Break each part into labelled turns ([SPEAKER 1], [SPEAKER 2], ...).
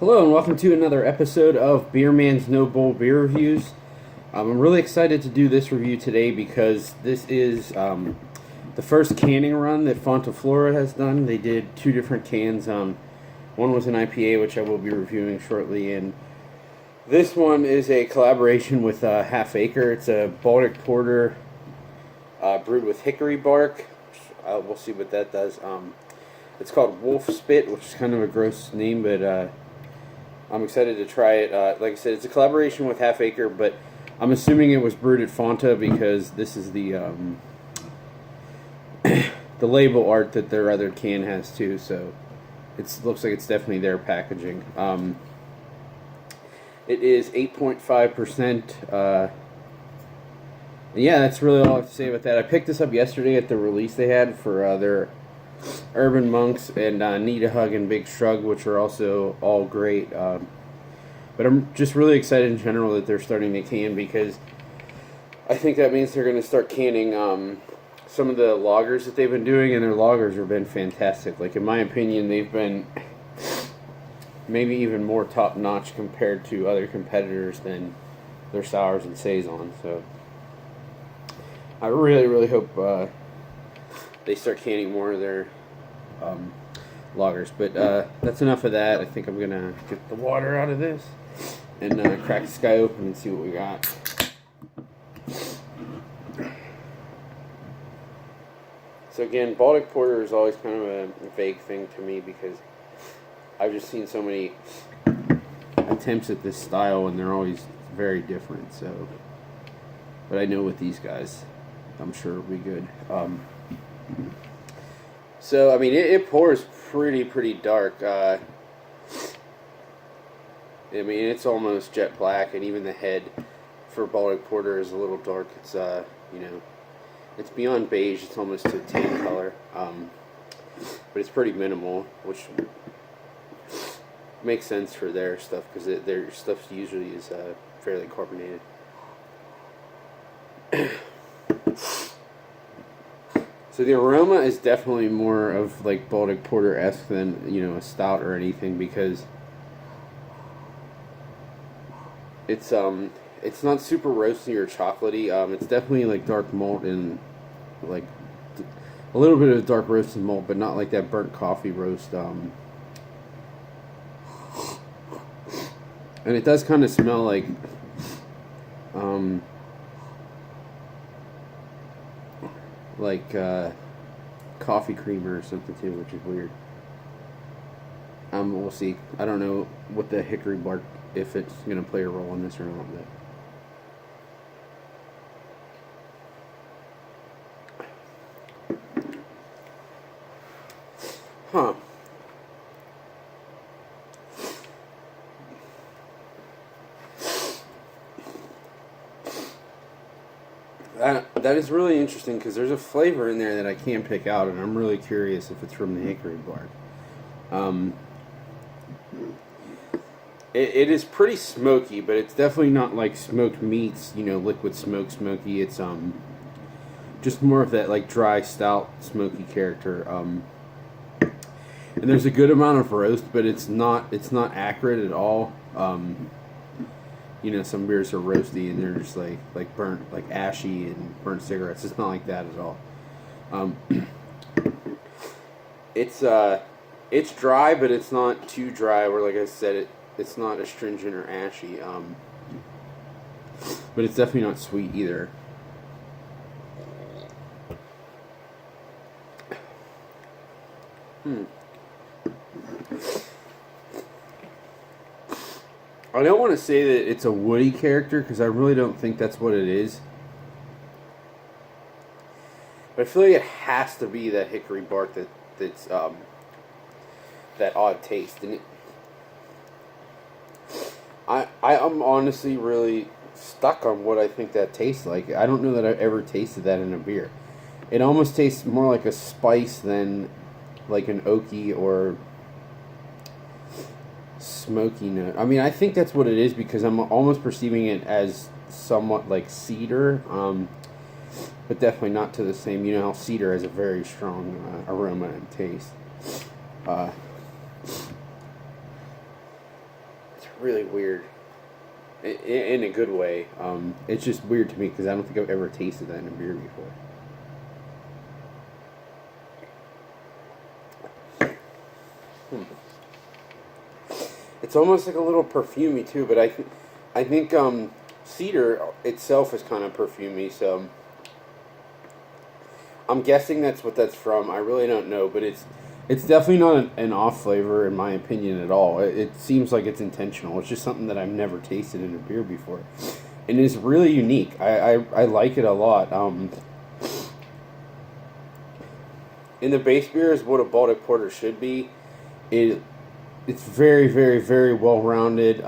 [SPEAKER 1] Hello and welcome to another episode of Beer Man's No Bull Beer Reviews. I'm really excited to do this review today because this is the first canning run that Fonta Flora has done. They did two different cans. One was an IPA, which I will be reviewing shortly, and this one is a collaboration with Half Acre. It's a Baltic porter brewed with hickory bark. We'll see what that does. It's called Wolf Spit, which is kind of a gross name, but I'm excited to try it. Like I said, it's a collaboration with Half Acre, but I'm assuming it was brewed at Fonta because this is the the label art that their other can has too. So it looks like it's definitely their packaging. It is 8.5%. Yeah, that's really all I have to say about that. I picked this up yesterday at the release they had for their Urban Monks and Need a Hug and Big Shrug, which are also all great. But I'm just really excited in general that they're starting to can because I think that means they're going to start canning some of the lagers that they've been doing, and their lagers have been fantastic. Like, in my opinion, they've been maybe even more top-notch compared to other competitors than their sours and saisons. So I really, really hope they start canning more of their lagers. But that's enough of that. I think I'm going to get the water out of this and crack the sky open and see what we got. So again, Baltic Porter is always kind of a vague thing to me because I've just seen so many attempts at this style and they're always very different. So, but I know with these guys, I'm sure it'll be good. So, I mean, it pours pretty dark. I mean, it's almost jet black, and even the head for Baltic Porter is a little dark. It's, you know, it's beyond beige. It's almost a tan color. But it's pretty minimal, which makes sense for their stuff, because their stuff usually is fairly carbonated. So the aroma is definitely more of like Baltic Porter-esque than, you know, a stout or anything, because it's not super roasty or chocolatey. It's definitely like dark malt and like a little bit of dark roasted malt, but not like that burnt coffee roast. And it does kind of smell like coffee creamer or something too, which is weird. We'll see. I don't know what the hickory bark, if it's gonna play a role in this or not. But huh. That is really interesting because there's a flavor in there that I can't pick out, and I'm really curious if it's from the hickory bark. It is pretty smoky, but it's definitely not like smoked meats, you know, liquid smoke smoky. It's just more of that like dry stout smoky character. And there's a good amount of roast, but it's not acrid at all. You know, some beers are roasty and they're just like burnt, like ashy and burnt cigarettes. It's not like that at all. It's dry, but it's not too dry. Where, like I said, it's not astringent or ashy. But it's definitely not sweet either. I don't want to say that it's a woody character because I really don't think that's what it is. But I feel like it has to be that hickory bark that's that odd taste. And I'm honestly really stuck on what I think that tastes like. I don't know that I've ever tasted that in a beer. It almost tastes more like a spice than like an oaky or smoky note. I mean, I think that's what it is because I'm almost perceiving it as somewhat like cedar, but definitely not to the same. You know how cedar has a very strong aroma and taste. It's really weird. In a good way. It's just weird to me because I don't think I've ever tasted that in a beer before. It's almost like a little perfumey too, but I think cedar itself is kind of perfumey, so I'm guessing that's what that's from. I really don't know, but it's definitely not an off flavor in my opinion at all. It seems like it's intentional. It's just something that I've never tasted in a beer before, and it's really unique. I like it a lot. In the base beer is what a Baltic Porter should be. It's very, very, very well rounded.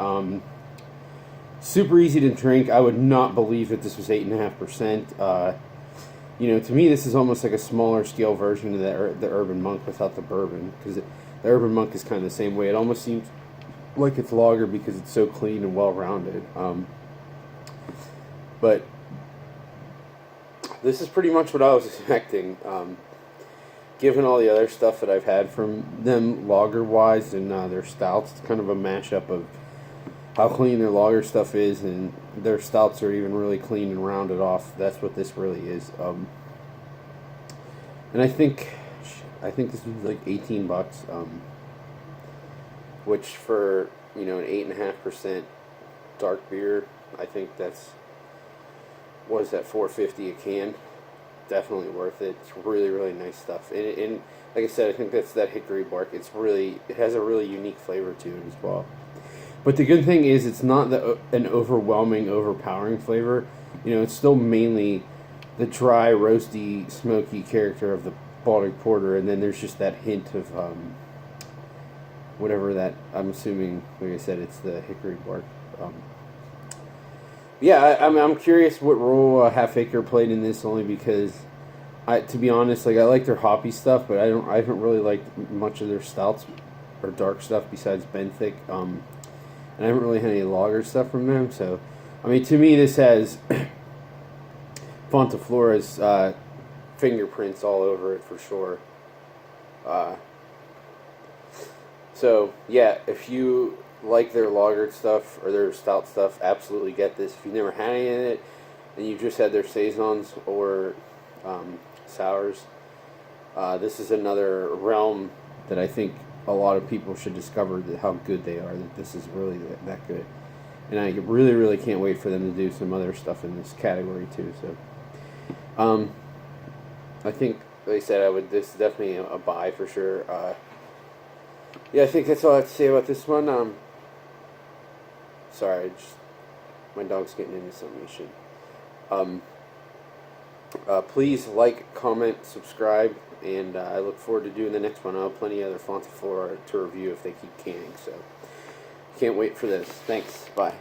[SPEAKER 1] Super easy to drink. I would not believe that this was 8.5%. To me, this is almost like a smaller scale version of the Urban Monk without the bourbon, because the Urban Monk is kind of the same way. It almost seems like it's lager because it's so clean and well rounded. But this is pretty much what I was expecting. Given all the other stuff that I've had from them lager-wise and their stouts, it's kind of a mashup of how clean their lager stuff is, and their stouts are even really clean and rounded off. That's what this really is. And I think this was like $18, which for an 8.5% dark beer, I think that's, what is that, $4.50 a can? Definitely worth it. It's really, really nice stuff. And like I said, I think that's that hickory bark. It has a really unique flavor to it as well. But the good thing is it's not an overwhelming, overpowering flavor. It's still mainly the dry, roasty, smoky character of the Baltic Porter, and then there's just that hint of whatever that, I'm assuming, like I said, it's the hickory bark. Yeah, I'm curious what role Half Acre played in this, only because, to be honest, I like their hoppy stuff, but I haven't really liked much of their stouts or dark stuff besides Benthic, and I haven't really had any lager stuff from them. So, to me, this has Fonta Flora's fingerprints all over it for sure. So yeah, if you like their lagered stuff or their stout stuff, absolutely get this. If you've never had any of it and you just had their saisons or sours, this is another realm that I think a lot of people should discover, how good they are, that this is really that good. And I really, really can't wait for them to do some other stuff in this category too. So I think, like I said, this is definitely a buy for sure. Yeah, I think that's all I have to say about this one. Sorry, my dog's getting into something he should. Please like, comment, subscribe, and I look forward to doing the next one. I'll have plenty of other Fonta Flora to review if they keep canning, so can't wait for this. Thanks. Bye.